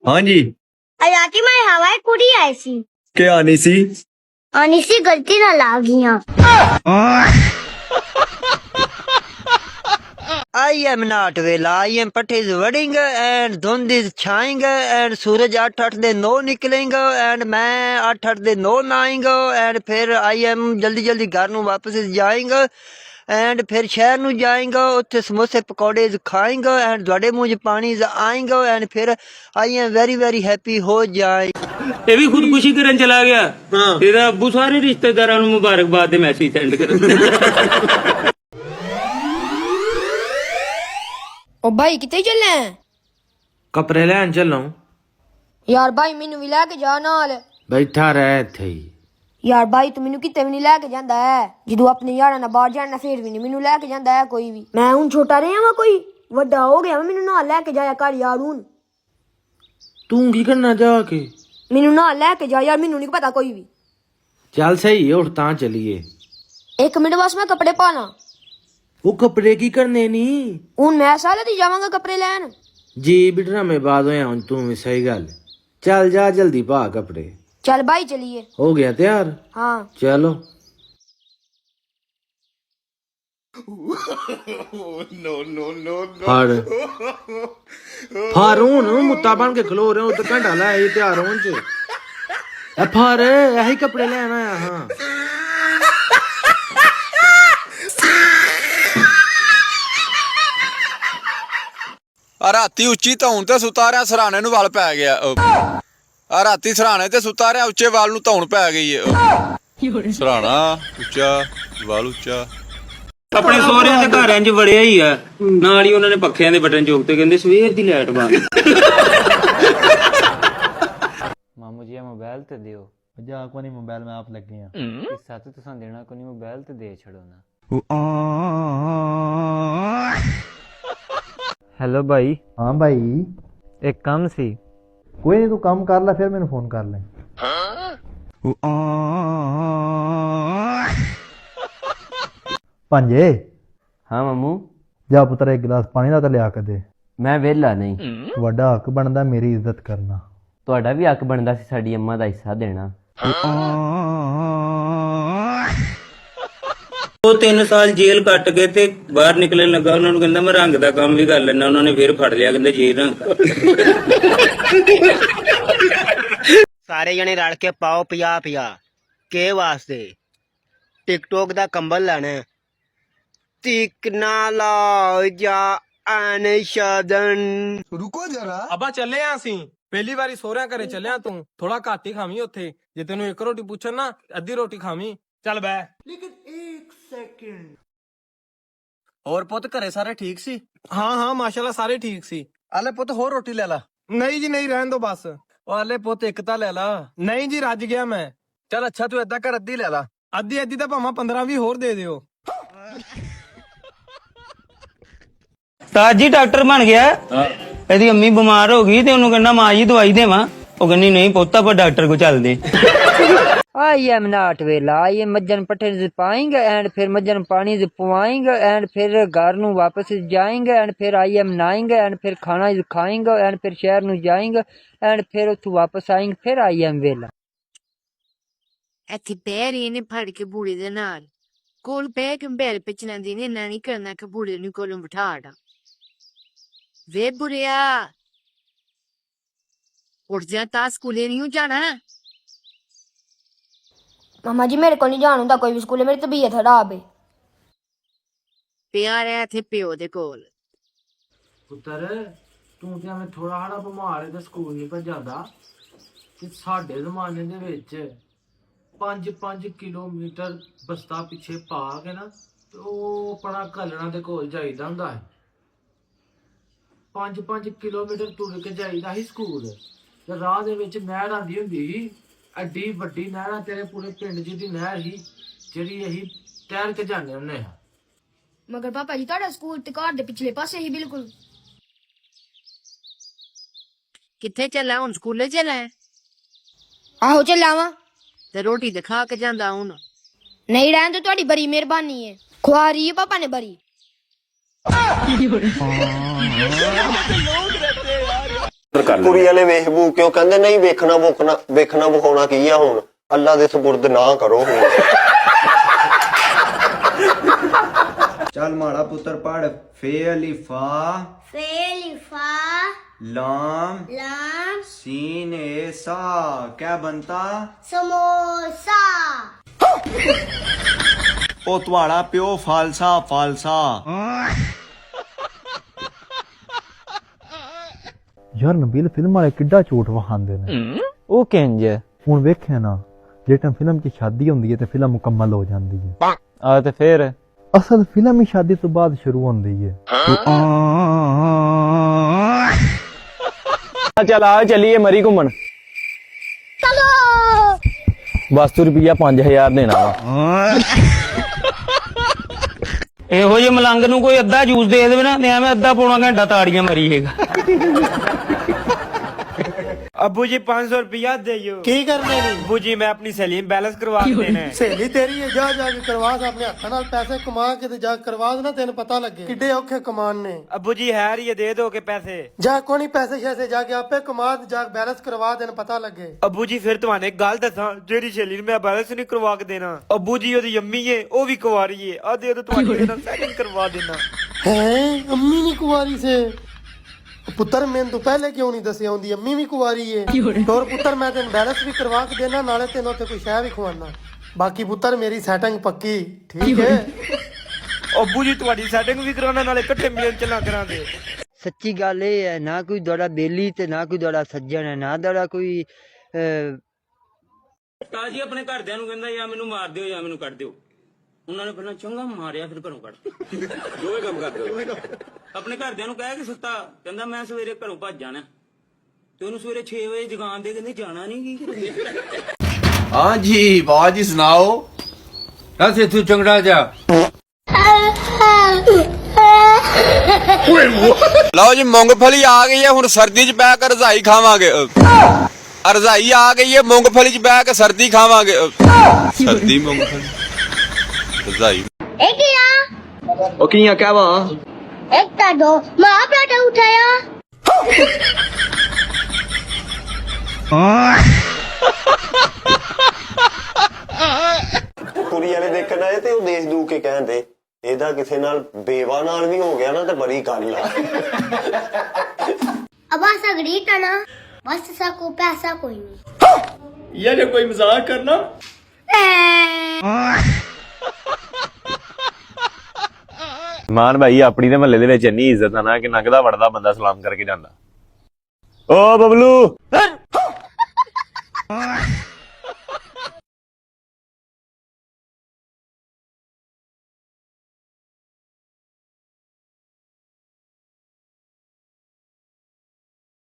हाँ जी। अयाती मैं हवाई कुड़ी आई सी क्या आनी सी? आनी सी गलती ना लागियां। I am not well. I am put is wedding and dhund is छाएंग and सूरज 8 दे 9 निकलेंगे and मैं 8 दे 9 नाएंगे and फिर I am जल्दी जल्दी घर ਨੂੰ वापस जाएंगे and फिर शहर ਨੂੰ जाएंगे ਉੱਥੇ ਸਮੋਸੇ ਪਕੌੜੇ ਖਾएंगे and ਤੁਹਾਡੇ ਮੂੰਹ 'ਚ ਪਾਣੀ ਆਏਗਾ and फिर I am very very happy ਹੋ ਜਾਏ। ਇਹ ਵੀ ਖੁਦਕੁਸ਼ੀ ਕਰਨ ਚਲਾ ਗਿਆ। ਇਹਦਾ ਅੱਬੂ ਸਾਰੇ ਰਿਸ਼ਤੇਦਾਰਾਂ ਨੂੰ ਮੁਬਾਰਕਬਾਦ ਦੇ ਮੈਸੇਜ ਸੈਂਡ ਕਰ। ओ भाई कितने चलना है? कपड़े लैन चलो। यार भाई मैनू भी लेके जा नाल। बैठा रह इत्थे ही। यार भाई तू मैनू किते भी नहीं लेके जांदा है। जदों अपने यारां नाल बाहर जाना फिर भी नहीं मैनू लेके जांदा है कोई भी। मैं हुण छोटा रहा वां कोई वड्डा हो गया मैनू नाल लेके जाया कर यार हुण। तू की करना जाके? मैनू नाल लेके जा यार मैनू नहीं पता कोई भी। चल सही है उठ तां चलिए। एक मिनट बस मैं कपड़े पाना। वो कपड़े की करने नी हुण मैं साले दी जावांगा कपड़े लैन। जी बिटना में बाद होया हुण तू भी सही गल। चल जा जल्दी पा कपड़े। चल भाई चलिए। हो गया तैयार? हाँ चलो। फारून मुत्ता बन के खलो रहे हो तो घंटा ला तैयार होने च। फार यही कपड़े लेना आया। हाँ ਰਾਤੀ ਉੱਚੀ ਧੌਣ ਤੇ ਸੁੱਤਾ ਰਿਹਾ ਸਰਾਣੇ ਨੂੰ ਵਲ ਪੈ ਗਿਆ। ਆ ਰਾਤੀ ਸਰਾਣੇ ਤੇ ਸੁੱਤਾ ਰਿਹਾ ਉੱਚੇ ਵਾਲ ਨੂੰ ਧੌਣ ਪੈ ਗਈ ਏ। ਸਰਾਣਾ ਉੱਚਾ ਵਾਲ ਉੱਚਾ। ਆਪਣੇ ਸਹੁਰਿਆਂ ਦੇ ਘਰਾਂ 'ਚ ਵੜਿਆ ਹੀ ਆ ਨਾਲ ਹੀ ਉਹਨਾਂ ਨੇ ਪੱਖਿਆਂ ਦੇ ਬਟਨ ਚੁੱਕਤੇ ਕਹਿੰਦੇ ਸਵੇਰ ਦੀ ਲਾਈਟ ਬੰਦ। ਮਾਮੂ ਜੀ ਮੋਬਾਈਲ ਤੇ ਦਿਓ। ਜਾ ਕੋਈ ਨਹੀਂ ਮੋਬਾਈਲ ਮੈਂ ਆਪ ਲੱਗੇ ਆ ਹਿੱਸਾ ਤੇ ਤੁਸੀਂ ਦੇਣਾ ਕੋਈ ਨਹੀਂ ਮੋਬਾਈਲ ਤੇ ਦੇ ਛੱਡੋ ਨਾ। हेलो भाई। हाँ भाई एक काम सी। कोई नहीं तू काम कर ले फिर मैंने फोन कर ले। पंजे। हाँ मामू। जा पुत्र एक गिलास पानी दा लिया के दे। मैं वेला नहीं। वड्डा हक बनदा मेरी इज्जत करना। ਤੁਹਾਡਾ ਵੀ ਹੱਕ ਬਣਦਾ ਸੀ ਸਾਡੀ ਅੰਮਾ ਦਾ ਹਿੱਸਾ ਦੇਣਾ। ਉਹ 3 ਸਾਲ ਜੇਲ੍ਹ ਕੱਟ ਕੇ ਤੇ ਬਾਹਰ ਨਿਕਲਣ ਲੱਗਾ ਉਹਨਾਂ ਨੂੰ ਕਹਿੰਦਾ ਮੈਂ ਰੰਗ ਦਾ ਕੰਮ ਵੀ ਕਰ ਲੈਣਾ ਉਹਨਾਂ ਨੇ ਫੇਰ ਫੜ ਲਿਆ ਕਹਿੰਦੇ ਜੇਲ੍ਹ ਰੰਗ। ਸਾਰੇ ਜਣੇ ਰਲ ਕੇ ਪਾਓ 50 ਕੇ ਵਾਸਤੇ ਟਿਕਟੋਕ ਦਾ ਕੰਬਲ ਲੈਣਾ। ਤਿਕਨਾ ਲਾ ਜਾ ਅਨਸ਼ਦਨ। ਰੁਕੋ ਜਰਾ ਅੱਬਾ ਚੱਲੇ ਆ ਅਸੀਂ ਪਹਿਲੀ ਵਾਰੀ ਸੋਹਰਿਆਂ ਘਰੇ ਚੱਲਿਆ ਤੂੰ ਥੋੜਾ ਘੱਟ ਹੀ ਖਾਵੀਂ ਉੱਥੇ ਜੇ ਤੈਨੂੰ ਇੱਕ ਰੋਟੀ ਪੁੱਛਣ ਨਾ ਅੱਧੀ ਰੋਟੀ ਖਾਵੀਂ ਚੱਲ ਬੈ। ਲੇਕਿਨ 1 ਸੈਕਿੰਡ ਹੋਰ ਪੁੱਤ ਘਰੇ ਸਾਰੇ ਠੀਕ ਸੀ? ਹਾਂ ਹਾਂ ਮਾਸ਼ਾਅੱਲਾ ਸਾਰੇ ਠੀਕ ਸੀ। ਆਲੇ ਪੁੱਤ ਹੋਰ ਰੋਟੀ ਲੈ ਲਾ। ਨਹੀਂ ਜੀ ਨਹੀਂ ਰਹਿਣ ਦੋ ਬਸ। ਉਹ ਆਲੇ ਪੁੱਤ ਇੱਕ ਤਾਂ ਲੈ ਲਾ। ਨਹੀਂ ਜੀ ਰੱਜ ਗਿਆ ਮੈਂ। ਚੱਲ ਅੱਛਾ ਤੂੰ ਏਦਾਂ ਕਰ ਅੱਧੀ ਲੈ ਲਾ। ਅੱਧੀ ਤਾਂ ਭਾਵੇਂ 15-20 ਹੋਰ ਦੇ ਦਿਓ। ਤਾਜ ਜੀ ਡਾਕਟਰ ਬਣ ਗਿਆ। ਇਹਦੀ ਅੰਮੀ ਬਿਮਾਰ ਹੋ ਗਈ ਤੇ ਉਹਨੂੰ ਕਹਿੰਦਾ ਮਾਂ ਜੀ ਦਵਾਈ ਦੇਵਾਂ ਉਹ ਕਹਿੰਦੀ ਨਹੀਂ ਪੁੱਤ ਆਪਾਂ ਡਾਕਟਰ ਕੋ ਚੱਲਦੇ। I am not well. I am मज्जन पट्टे से पाएंगे and फिर मज्जन पानी से पवाएंगे and फिर घर ਨੂੰ वापस जाएंगे and फिर I am नाएंगे and फिर खाना खाएंगे and फिर शहर ਨੂੰ जाएंगे and फिर ਉੱਥੋਂ ਵਾਪਸ ਆएंगे फिर I am well। ਇੱਥੇ ਪੈਰੀ ਨੇ ਫੜ ਕੇ ਬੂੜੇ ਦੇ ਨਾਲ ਕੋਲ ਪੈ ਕੇ ਬੈਲ ਪਿਛਲਾਂਦੀ ਨੇ ਨਾਨੀ ਕਰਨਾ ਕਿ ਬੂੜੇ ਨੂੰ ਕੋਲੋਂ ਬਿਠਾੜਾ ਵੇ ਬੁਰਿਆ ਉੱਠ ਜਾ ਤਾਂ ਸਕੂਲੇ ਨਹੀਂ ਜਾਣਾ। मामा जी मेरे को नहीं जान हुंदा कोई भी स्कूल मेरी तबीयत खराब है। ਪਿਆ ਰਿਹਾ ਇੱਥੇ ਪਿਓ ਦੇ ਕੋਲ। ਪੁੱਤਰ ਤੂੰ ਤੇ ਐਵੇਂ ਥੋੜਾ ਹੜਾ ਬਿਮਾਰ ਹੈ ਤੇ ਸਕੂਲ ਨਹੀਂ ਭੱਜਦਾ ਤੇ ਸਾਡੇ ਜ਼ਮਾਨੇ ਦੇ ਵਿੱਚ 5-5 ਕਿਲੋਮੀਟਰ ਬਸਤਾ ਪਿੱਛੇ ਪਾ ਕੇ ਨਾ ਤੇ ਉਹ ਆਪਣਾ ਘੱਲਣਾ ਦੇ ਕੋਲ ਜਾਈਦਾ ਹੁੰਦਾ ਹੈ। 5-5 ਕਿਲੋਮੀਟਰ ਤੁਰ ਕੇ ਜਾਈਦਾ ਸੀ ਸਕੂਲ ਤੇ ਰਾਹ ਦੇ ਵਿੱਚ ਨਹਿਰ ਆਉਂਦੀ ਹੁੰਦੀ ਸੀ ਐਡੀ ਵੱਡੀ ਨਹਿਰ ਤੇਰੇ ਪੂਰੇ ਪਿੰਡ ਦੀ ਨਹਿਰ ਸੀ ਜਿਹੜੀ ਅਸੀਂ ਤੈਰ ਕੇ ਜਾਂਦੇ ਹੁੰਦੇ ਹਾਂ। मगर पापा जी ਤੁਹਾਡਾ ਸਕੂਲ ਤੇ ਘਰ ਦੇ ਪਿਛਲੇ ਪਾਸੇ ਹੀ ਬਿਲਕੁਲ। ਕਿੱਥੇ ਚੱਲਾ ਹੁਣ ਸਕੂਲੇ ਚੱਲਾ ਆਹੋ ਚੱਲਾਂ ਵਾਂ ਤੇ ਰੋਟੀ ਦਿਖਾ ਕੇ ਜਾਂਦਾ ਹੁਣ। ਨਹੀਂ ਰਹਿਣ ਤੇ ਤੁਹਾਡੀ ਬੜੀ ਮਿਹਰਬਾਨੀ ਹੈ। ਖਵਾ ਰਹੀ ਹੈ ਪਾਪਾ ਨੇ ਬੜੀ। ਕੁੜੀ ਵਾਲੇ ਵੇਖ ਬੂ ਕਿਉਂ ਕਹਿੰਦੇ ਨਹੀਂ ਵੇਖਣਾ ਵਿਖਾਉਣਾ ਕੀ ਆ ਹੁਣ ਅੱਲਾ ਦੇ ਸਪੁਰਦ ਨਾ ਕਰੋ ਹੁਣ ਚੱਲ ਮਾੜਾ ਪੁੱਤਰ ਪੜ ਫੇ ਅਲੀਫਾ फेलिफा ਲਾਮ लाम सीन ए सा क्या बनता समोसा ओ तुम्हारा प्यो फालसा ਯਾਰ ਨਬੀਲ ਫਿਲਮ ਵਾਲੇ ਕਿੱਡਾ ਝੂਠ ਵਹਾਉਂਦੇ ਨੇ ਉਹ ਕਿੰਜ ਹੁਣ ਵੇਖਿਆ ਨਾ ਜੇ ਟਾਈਮ ਫਿਲਮ 'ਚ ਸ਼ਾਦੀ ਹੁੰਦੀ ਹੈ ਤੇ ਫਿਲਮ ਮੁਕੰਮਲ ਹੋ ਜਾਂਦੀ ਹੈ ਆ ਤੇ ਫੇਰ ਅਸਲ ਫਿਲਮ ਹੀ ਸ਼ਾਦੀ ਤੋਂ ਬਾਅਦ ਸ਼ੁਰੂ ਹੁੰਦੀ ਹੈ ਚੱਲ ਆ ਚੱਲੀਏ ਮਰੀ ਘੁੰਮਣ ਬਸ ਤੂੰ ਰੁਪਿਆ 5000 ਦੇਣਾ ਵਾ ਇਹੋ ਜਿਹੇ ਮਲੰਗ ਨੂੰ ਕੋਈ ਅੱਧਾ ਜੂਸ ਦੇ ਦੇਵੇ ਨਾ ਤੇ ਐਵੇਂ ਅੱਧਾ ਪੌਣਾ ਘੰਟਾ ਤਾੜੀਆਂ ਮਰੀ ਹੈਗਾ अबू जी 500 रुपया दे की करने अबू जी मैं अपनी सहेली में बैलेंस करवा देना ਸਹੇਲੀ ਤੇਰੀ ਹੈ ਜਾ ਜਾ ਕੇ ਕਰਵਾ ਦੇ ਆਪਣੇ ਹੱਥਾਂ ਨਾਲ ਪੈਸੇ ਕਮਾ ਕੇ ਤੇ ਜਾ ਕਰਵਾ ਦੇ ਨਾ ਤੈਨੂੰ ਪਤਾ ਲੱਗੇ ਕਿੱਡੇ ਔਖੇ ਕਮਾਨ ਨੇ अबू जी है ये दे दो के पैसे ਜਾ ਕੋਈ ਪੈਸੇ ਸ਼ੈਸੇ ਜਾ ਕੇ ਆਪੇ ਕਮਾ ਤੇ ਜਾ ਬੈਲੈਂਸ ਕਰਵਾ ਤੈਨੂੰ ਪਤਾ ਲੱਗੇ अबू जी फिर तुम्हारे एक गल दसा जेडी सहेली ने मैं बैलेंस नहीं करवा के देना अबू जी ओदी अम्मी है ओ भी कुंवारी है आधे तो तुम्हारी नाल सेटिंग करवा देना ਹੈ ਅੰਮੀ ਨਹੀਂ ਕੁਵਾਰੀ ਸੇ ਪੁੱਤਰ ਮੈਨੂੰ ਤੋਂ ਪਹਿਲੇ ਕਿਉਂ ਨਹੀਂ ਦੱਸਿਆ ਹੁੰਦੀ ਅੰਮੀ ਵੀ ਕੁਵਾਰੀ ਏ ਹੋਰ ਪੁੱਤਰ ਮੈਂ ਤੈਨੂੰ ਬੈਲੈਂਸ ਵੀ ਕਰਵਾ ਕੇ ਦੇਣਾ ਨਾਲੇ ਤੈਨੂੰ ਉੱਥੇ ਕੋਈ ਸ਼ੈ ਵੀ ਖਵਾਉਣਾ ਬਾਕੀ ਪੁੱਤਰ ਮੇਰੀ ਸੈਟਿੰਗ ਪੱਕੀ ਠੀਕ ਹੈ अबू जी तुम्हारी सेटिंग भी कराना नाले इकट्ठे मिलन चला करा दे ਸੱਚੀ ਗੱਲ ਇਹ ਹੈ ਨਾ ਕੋਈ ਤੁਹਾਡਾ ਬੇਲੀ ਤੇ ਨਾ ਕੋਈ ਤੁਹਾਡਾ ਸੱਜਣ ਹੈ ਨਾ ਤੁਹਾਡਾ ਕੋਈ ਤਾਜੀ ਆਪਣੇ ਘਰਦਿਆਂ ਨੂੰ ਕਹਿੰਦਾ ਜਾਂ ਮੈਨੂੰ ਮਾਰ ਦਿਓ ਜਾਂ ਮੈਨੂੰ ਕੱਢ ਦਿਓ ਉਹਨਾਂ ਨੇ ਪਹਿਲਾਂ ਚੰਗਾ ਮਾਰਿਆ ਫਿਰ ਘਰੋਂ ਕੱਢ ਦੋਵੇਂ ਕੰਮ ਕਰਦੇ ਆਪਣੇ ਘਰਦਿਆਂ ਨੂੰ ਕਹਿ ਕੇ ਸੁੱਤਾ ਕਹਿੰਦਾ ਮੈਂ ਸਵੇਰੇ ਘਰੋਂ ਭੱਜ ਜਾਣਾ ਤੇ ਉਹਨੂੰ ਸਵੇਰੇ 6 ਵਜੇ ਜਗਾਨ ਦੇ ਕਹਿੰਦੇ ਜਾਣਾ ਨਹੀਂ ਕੀ ਕਰੋਗੇ ਹਾਂ ਜੀ ਬਾਬਾ ਜੀ ਸੁਣਾਓ ऐसे तू चंगड़ा जा ਲਓ ਜੀ ਮੂੰਗਫਲੀ ਆ ਗਈ ਹੈ ਹੁਣ ਸਰਦੀ 'ਚ ਬਹਿ ਕੇ ਰਜ਼ਾਈ ਖਾਵਾਂਗੇ ਰਜ਼ਾਈ ਆ ਗਈ ਹੈ ਮੂੰਗਫਲੀ 'ਚ ਬਹਿ ਕੇ ਸਰਦੀ ਖਾਵਾਂਗੇ ਸਰਦੀ ਮੂੰਗਫਲੀ ਰਜ਼ਾਈ एक या ਉਹ ਕੀਆਂ ਕਹਵਾ एक ता दो मां प्लेट उठाया ਕੁੜੀ ਵਾਲੇ ਦੇਖਣ ਆਏ ਤੇ ਉਹ ਦੇਖ ਦੂ ਕੇ ਕਹਿੰਦੇ ਇਹਦਾ ਕਿਸੇ ਨਾਲ ਬੇਵਾ ਨਾਲ ਵੀ ਹੋ ਗਿਆ ਨਾ ਤੇ ਬੜੀ ਗੱਲ ਆ अब सगड़ी तना बस सको पैसा कोई नहीं यार कोई मजाक करना ਮਾਨ ਭਾਈ ਆਪਣੀ ਦੇ ਮਹੱਲੇ ਦੇ ਵਿੱਚ ਇੰਨੀ ਇੱਜ਼ਤ ਆ ਨਾ ਕਿ ਨੰਗਦਾ ਵੜਦਾ ਬੰਦਾ ਸਲਾਮ ਕਰਕੇ ਜਾਂਦਾ ਓ ਬਬਲੂ